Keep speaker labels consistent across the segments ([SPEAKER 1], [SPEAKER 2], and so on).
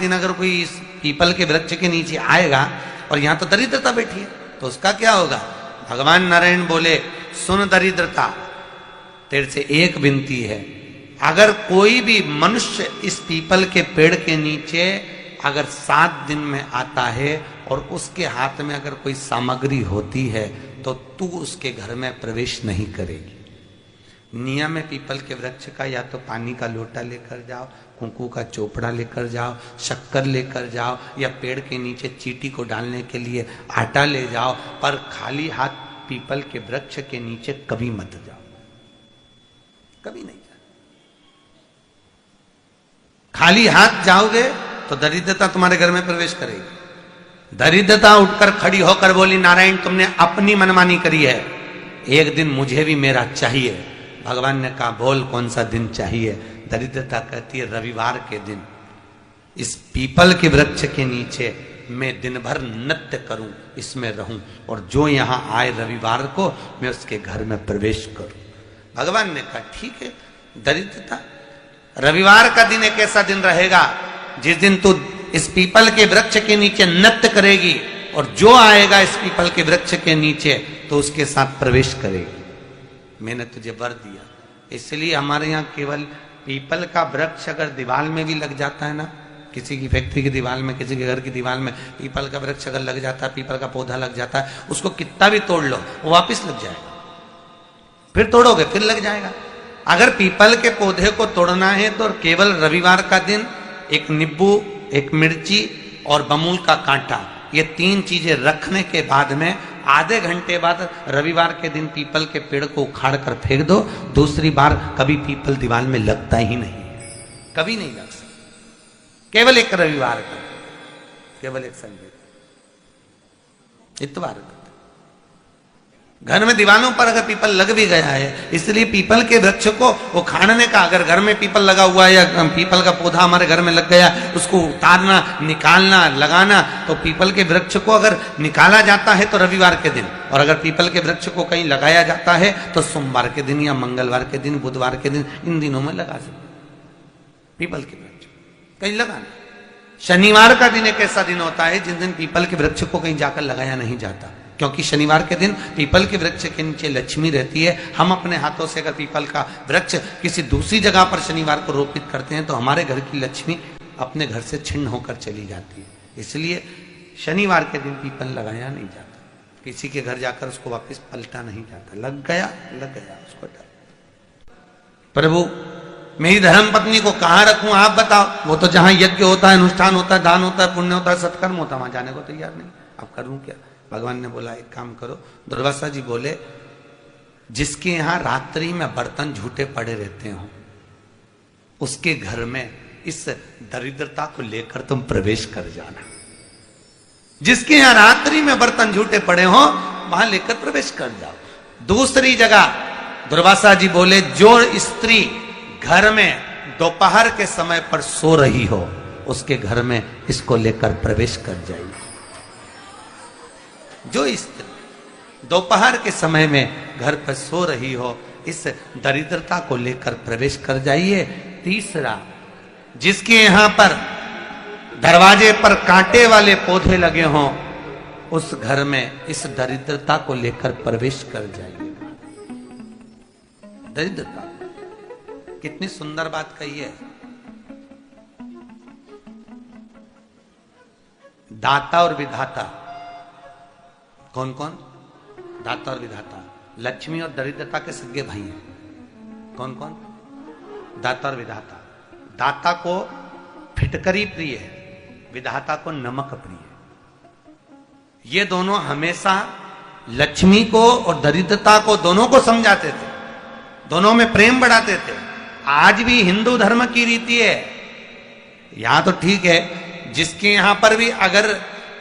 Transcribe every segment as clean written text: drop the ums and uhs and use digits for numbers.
[SPEAKER 1] दिन अगर कोई इस पीपल के वृक्ष के नीचे आएगा और यहां तो दरिद्रता बैठी है तो उसका क्या होगा? भगवान नारायण बोले, सुन दरिद्रता, तेरे से एक विनती है, अगर कोई भी मनुष्य इस पीपल के पेड़ के नीचे अगर 7 दिन में आता है और उसके हाथ में अगर कोई सामग्री होती है तो तू उसके घर में प्रवेश नहीं करेगी। नियम है पीपल के वृक्ष का, या तो पानी का लोटा लेकर जाओ, कुंकू का चोपड़ा लेकर जाओ, शक्कर लेकर जाओ, या पेड़ के नीचे चींटी को डालने के लिए आटा ले जाओ, पर खाली हाथ पीपल के वृक्ष के नीचे कभी मत जाओ, कभी नहीं जाओ। खाली हाथ जाओगे तो दरिद्रता तुम्हारे घर में प्रवेश करेगी। दरिद्रता उठकर खड़ी होकर बोली, नारायण तुमने अपनी मनमानी करी है, एक दिन मुझे भी मेरा चाहिए। भगवान ने कहा, बोल कौन सा दिन चाहिए? दरिद्रता कहती है, रविवार के दिन इस पीपल के वृक्ष के नीचे मैं दिन भर नृत्य करूं, इसमें रहूं, और जो यहां आए रविवार को मैं उसके घर में प्रवेश करूं। भगवान ने कहा, ठीक है। दरिद्रता, रविवार का दिन एक ऐसा दिन रहेगा जिस दिन तू इस पीपल के वृक्ष के नीचे नृत्य करेगी और जो आएगा इस पीपल के वृक्ष के नीचे तो उसके साथ प्रवेश करेगी। मैंने तुझे वर दिया। इसलिए हमारे यहाँ केवल पीपल का वृक्ष अगर दीवार में भी लग जाता है ना, किसी की फैक्ट्री की दीवार में, किसी के घर की दीवार में पीपल का वृक्ष अगर लग जाता है, पीपल का पौधा लग जाता है, उसको कितना भी तोड़ लो वो वापिस लग जाएगा। फिर तोड़ोगे फिर लग जाएगा। अगर पीपल के पौधे को तोड़ना है तो केवल रविवार का दिन एक नींबू, एक मिर्ची और बमूल का कांटा, ये 3 चीजें रखने के बाद में आधे घंटे बाद रविवार के दिन पीपल के पेड़ को उखाड़ कर फेंक दो। दूसरी बार कभी पीपल दीवार में लगता ही नहीं, कभी नहीं लग सकता। केवल एक रविवार का, केवल एक संडे, इतवार का। घर में दीवारों पर अगर पीपल लग भी गया है, इसलिए पीपल के वृक्ष को उखाड़ने का, अगर घर में पीपल लगा हुआ है या पीपल का पौधा हमारे घर में लग गया, उसको उतारना, निकालना, लगाना, तो पीपल के वृक्ष को अगर निकाला जाता है तो रविवार के दिन, और अगर पीपल के वृक्ष को कहीं लगाया जाता है तो सोमवार के दिन या मंगलवार के दिन, बुधवार के दिन, इन दिनों में लगा सकते पीपल के वृक्ष कहीं लगाना। शनिवार का दिन एक ऐसा दिन होता है जिस दिन पीपल के वृक्ष को कहीं जाकर लगाया नहीं जाता, क्योंकि शनिवार के दिन पीपल के वृक्ष के नीचे लक्ष्मी रहती है। हम अपने हाथों से अगर पीपल का वृक्ष किसी दूसरी जगह पर शनिवार को रोपित करते हैं तो हमारे घर की लक्ष्मी अपने घर से छिन्न होकर चली जाती है। इसलिए शनिवार के दिन पीपल लगाया नहीं जाता, किसी के घर जाकर उसको वापस पलटा नहीं जाता। लग गया उसको डर। प्रभु मेरी धर्म पत्नी को कहाँ रखूं आप बताओ? वो तो जहां यज्ञ होता है, अनुष्ठान होता है, दान होता है, पुण्य होता है, सत्कर्म होता है, वहां जाने को तैयार नहीं। अब करूं क्या? भगवान ने बोला, एक काम करो। दुर्वासा जी बोले, जिसके यहां रात्रि में बर्तन झूठे पड़े रहते हो उसके घर में इस दरिद्रता को लेकर तुम प्रवेश कर जाना। जिसके यहां रात्रि में बर्तन झूठे पड़े हो वहां लेकर प्रवेश कर जाओ। दूसरी जगह दुर्वासा जी बोले, जो स्त्री घर में दोपहर के समय पर सो रही हो उसके घर में इसको लेकर प्रवेश कर जाइए। जो स्त्री दोपहर के समय में घर पर सो रही हो इस दरिद्रता को लेकर प्रवेश कर जाइए। तीसरा, जिसके यहां पर दरवाजे पर कांटे वाले पौधे लगे हों उस घर में इस दरिद्रता को लेकर प्रवेश कर जाइए। दरिद्रता, कितनी सुंदर बात कही है। दाता और विधाता, कौन कौन? दाता और विधाता। लक्ष्मी और दरिद्रता के सगे भाई हैं। कौन कौन? दाता और विधाता। दाता को फिटकरी प्रिय है, विधाता को नमक प्रिय है। ये दोनों हमेशा लक्ष्मी को और दरिद्रता को, दोनों को समझाते थे, दोनों में प्रेम बढ़ाते थे। आज भी हिंदू धर्म की रीति है। यहां तो ठीक है, जिसके यहां पर भी अगर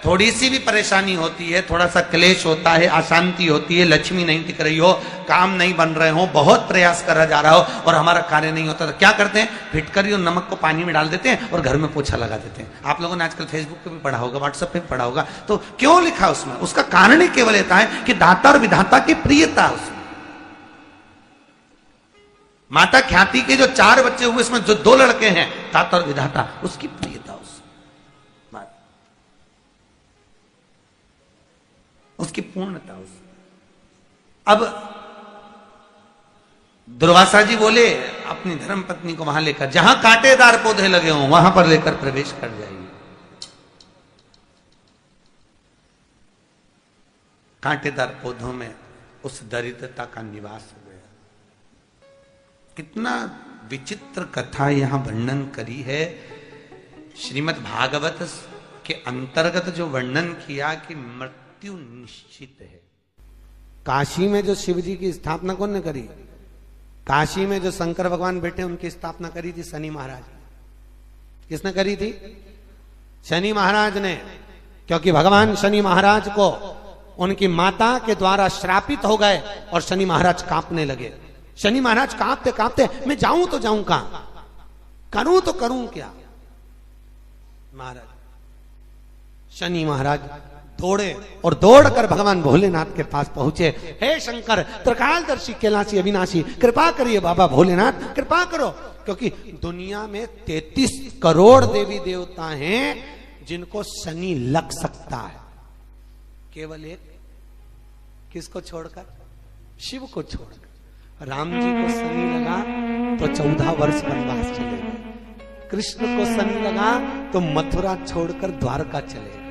[SPEAKER 1] थोड़ी सी भी परेशानी होती है, थोड़ा सा क्लेश होता है, अशांति होती है, लक्ष्मी नहीं टिक रही हो, काम नहीं बन रहे हो, बहुत प्रयास करा जा रहा हो और हमारा कार्य नहीं होता, तो क्या करते हैं? फिटकरी और नमक को पानी में डाल देते हैं और घर में पोछा लगा देते हैं। आप लोगों ने आजकल फेसबुक पे भी पढ़ा होगा, व्हाट्सएप पे भी पढ़ा होगा। तो क्यों लिखा उसमें? उसका कारण ही केवल होता है कि दाता और विधाता की प्रियता उसमें। माता ख्याति के जो 4 बच्चे हुए, इसमें जो 2 लड़के हैं, दाता और विधाता, उसकी प्रियता उसमें। उसकी पूर्णता उस। अब दुर्वासा जी बोले अपनी धर्म पत्नी को वहां लेकर, जहां कांटेदार पौधे लगे हों वहां पर लेकर प्रवेश कर जाइए। कांटेदार पौधों में उस दरिद्रता का निवास हो गया। कितना विचित्र कथा यहां वर्णन करी है। श्रीमद् भागवत के अंतर्गत जो वर्णन किया कि मृत्यु निश्चित है।
[SPEAKER 2] काशी में जो शिव जी की स्थापना कौन ने करी? काशी में जो शंकर भगवान बैठे उनकी स्थापना करी थी शनि महाराज। किसने करी थी? शनि महाराज ने। क्योंकि भगवान शनि महाराज को उनकी माता के द्वारा श्रापित हो गए और शनि महाराज कांपने लगे। शनि महाराज कांपते कांपते, मैं जाऊं तो जाऊं कहां, करूं तो करूं क्या? महाराज शनि महाराज दौड़े और दौड़कर भगवान भोलेनाथ के पास पहुंचे। हे शंकर त्रिकालदर्शी कैलाशी अविनाशी, कृपा करिए बाबा भोलेनाथ, कृपा करो। क्योंकि दुनिया में 33 करोड़ देवी देवता हैं जिनको शनि लग सकता है, केवल एक, किसको छोड़कर? शिव को छोड़कर। राम जी को शनि लगा तो 14 वर्ष वनवास चले गए। कृष्ण को शनि लगा तो मथुरा छोड़कर द्वारका चले गए।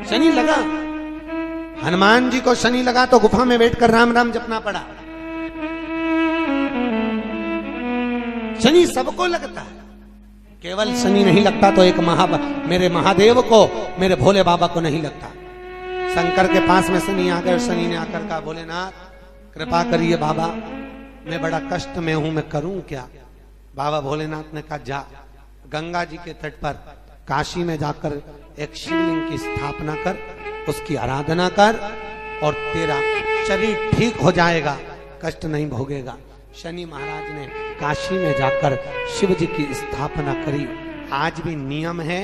[SPEAKER 2] शनि लगा। हनुमान जी को शनि लगा तो गुफा में बैठकर राम राम जपना पड़ा। शनि सबको लगता है, केवल शनि नहीं लगता तो एक मेरे महादेव को, मेरे भोले बाबा को नहीं लगता। शंकर के पास में शनि आ गए। शनि ने आकर कहा, भोलेनाथ कृपा करिए बाबा, मैं बड़ा कष्ट में हूं, मैं करूं क्या? बाबा भोलेनाथ ने कहा, जा गंगा जी के तट पर काशी में जाकर एक शिवलिंग की स्थापना कर, उसकी आराधना कर और तेरा शरीर ठीक हो जाएगा, कष्ट नहीं भोगेगा। शनि महाराज ने काशी में जाकर शिव जी की स्थापना करी। आज भी नियम है,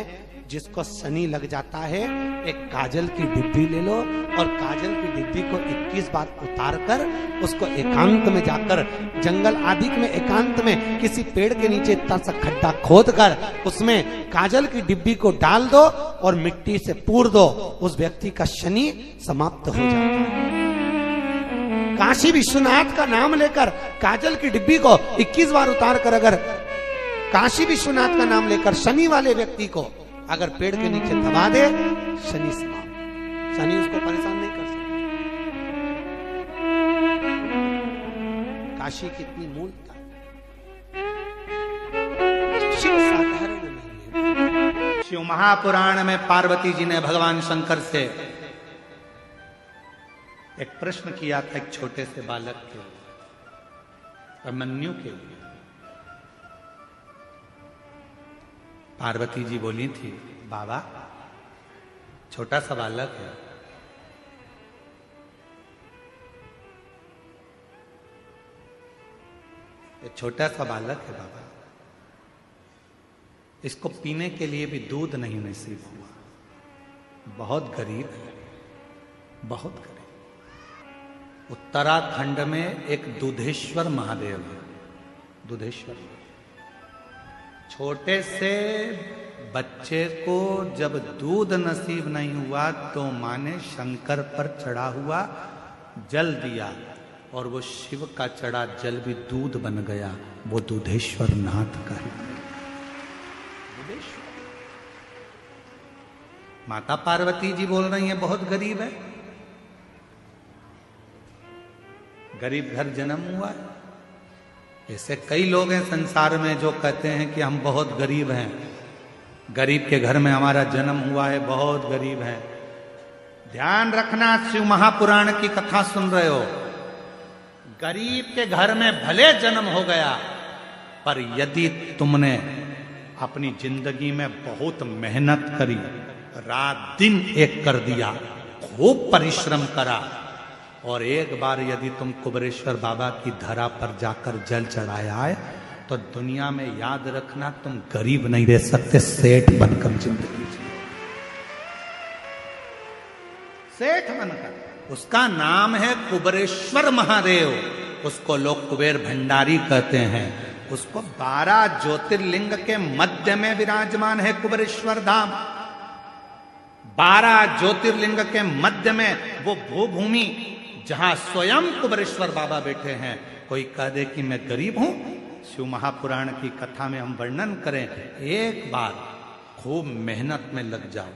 [SPEAKER 2] जिसको शनि लग जाता है एक काजल की डिब्बी ले लो और काजल की डिब्बी को 21 बार उतार कर उसको एकांत में जाकर, जंगल आदि में एकांत में किसी पेड़ के नीचे इतना सा खड्डा खोद कर उसमें काजल की डिब्बी को डाल दो और मिट्टी से पूर दो, उस व्यक्ति का शनि समाप्त हो जाता है। काशी विश्वनाथ का नाम लेकर काजल की डिब्बी को 21 बार उतार कर अगर काशी विश्वनाथ का नाम लेकर शनि वाले व्यक्ति को अगर पेड़ के नीचे दबा दे, शनि समाप्त। शनि उसको परेशान नहीं कर सकता। काशी कितनी मूलता, शिव साधारण नहीं है।
[SPEAKER 1] शिव महापुराण में पार्वती जी ने भगवान शंकर से एक प्रश्न किया था, एक छोटे से बालक के, अभिमन्यु के लिए। पार्वती जी बोली थी, बाबा छोटा सा बालक है, ये छोटा सा बालक है बाबा, इसको पीने के लिए भी दूध नहीं नसीब हुआ, बहुत गरीब है, बहुत गरीब। उत्तराखंड में एक दुधेश्वर महादेव है, दुधेश्वर। छोटे से बच्चे को जब दूध नसीब नहीं हुआ तो मां ने शंकर पर चढ़ा हुआ जल दिया और वो शिव का चढ़ा जल भी दूध बन गया। वो दुधेश्वर नाथ का है। दुधेश्वर। माता पार्वती जी बोल रही हैं बहुत गरीब है, गरीब घर जन्म हुआ है। ऐसे कई लोग हैं संसार में जो कहते हैं कि हम बहुत गरीब हैं, गरीब के घर में हमारा जन्म हुआ है, बहुत गरीब है। ध्यान रखना, शिव महापुराण की कथा सुन रहे हो, गरीब के घर में भले जन्म हो गया, पर यदि तुमने अपनी जिंदगी में बहुत मेहनत करी, रात दिन एक कर दिया, खूब परिश्रम करा, और एक बार यदि तुम कुबरेश्वर बाबा की धरा पर जाकर जल चढ़ाया है, तो दुनिया में याद रखना तुम गरीब नहीं रह सकते, सेठ बनकर जिंदगी जियो, सेठ बनकर। उसका नाम है कुबरेश्वर महादेव, उसको लोग कुबेर भंडारी कहते हैं। उसको 12 ज्योतिर्लिंग के मध्य में विराजमान है कुबेरेश्वर धाम। 12 ज्योतिर्लिंग के मध्य में वो भूभूमि जहां स्वयं कुबेरेश्वर बाबा बैठे हैं। कोई कह दे कि मैं गरीब हूं, शिव महापुराण की कथा में हम वर्णन करें, एक बार खूब मेहनत में लग जाओ।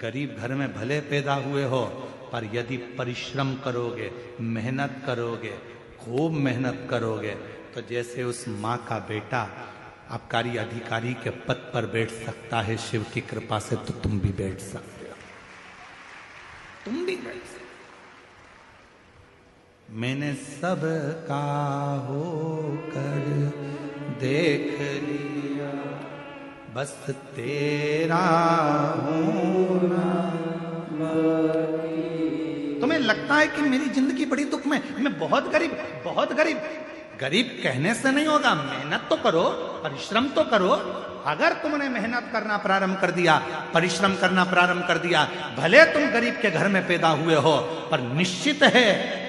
[SPEAKER 1] गरीब घर में भले पैदा हुए हो, पर यदि परिश्रम करोगे, मेहनत करोगे, खूब मेहनत करोगे, तो जैसे उस माँ का बेटा आबकारी अधिकारी के पद पर बैठ सकता है शिव की कृपा से, तो तुम भी बैठ सकते हो, तुम भी बैठ सकते। मैंने सब का होकर देख लिया, बस तेरा होना। तुम्हें लगता है कि मेरी जिंदगी बड़ी दुख में, मैं बहुत गरीब, बहुत गरीब। गरीब कहने से नहीं होगा, मेहनत तो करो, परिश्रम तो करो। अगर तुमने मेहनत करना प्रारंभ कर दिया, परिश्रम करना प्रारंभ कर दिया, भले तुम गरीब के घर में पैदा हुए हो, पर निश्चित है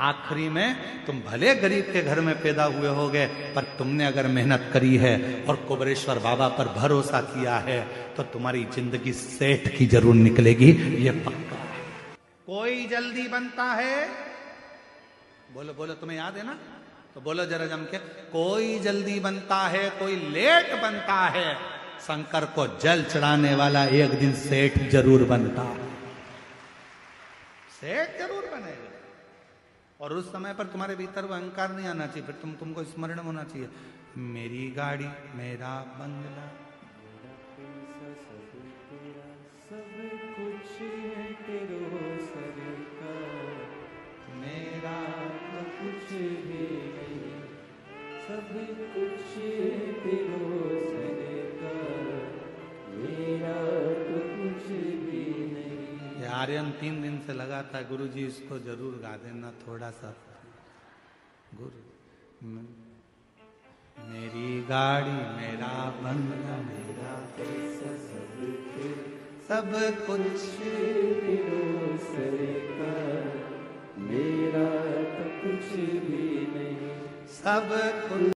[SPEAKER 1] आखिरी में तुम भले गरीब के घर में पैदा हुए होगे, पर तुमने अगर मेहनत करी है और कुबेरेश्वर बाबा पर भरोसा किया है, तो तुम्हारी जिंदगी सेठ की जरूर निकलेगी, ये पक्का है। कोई जल्दी बनता है, बोलो बोलो, तुम्हें याद है ना, तो बोलो जरा जम के, कोई जल्दी बनता है, कोई लेट बनता है, शंकर को जल चढ़ाने वाला एक दिन सेठ जरूर बनता है, सेठ जरूर बनेगा। और उस समय पर तुम्हारे भीतर वो अहंकार नहीं आना चाहिए, फिर तुमको स्मरण होना चाहिए, मेरी गाड़ी, मेरा बंगला,
[SPEAKER 3] सब कुछ है तेरो सरकार,
[SPEAKER 1] मेरा
[SPEAKER 3] तो कुछ भी नहीं, सब कुछ है तेरो सरकार, मेरा तो कुछ भी नहीं।
[SPEAKER 1] ये आर्यन 3 दिन से लगा था, गुरुजी इसको जरूर गा देना थोड़ा सा। गुरु, मेरी गाड़ी, मेरा बंगला, मेरा पैसा, सब कुछ
[SPEAKER 3] तेरो सरकार, मेरा तो कुछ भी नहीं,
[SPEAKER 1] सब कुछ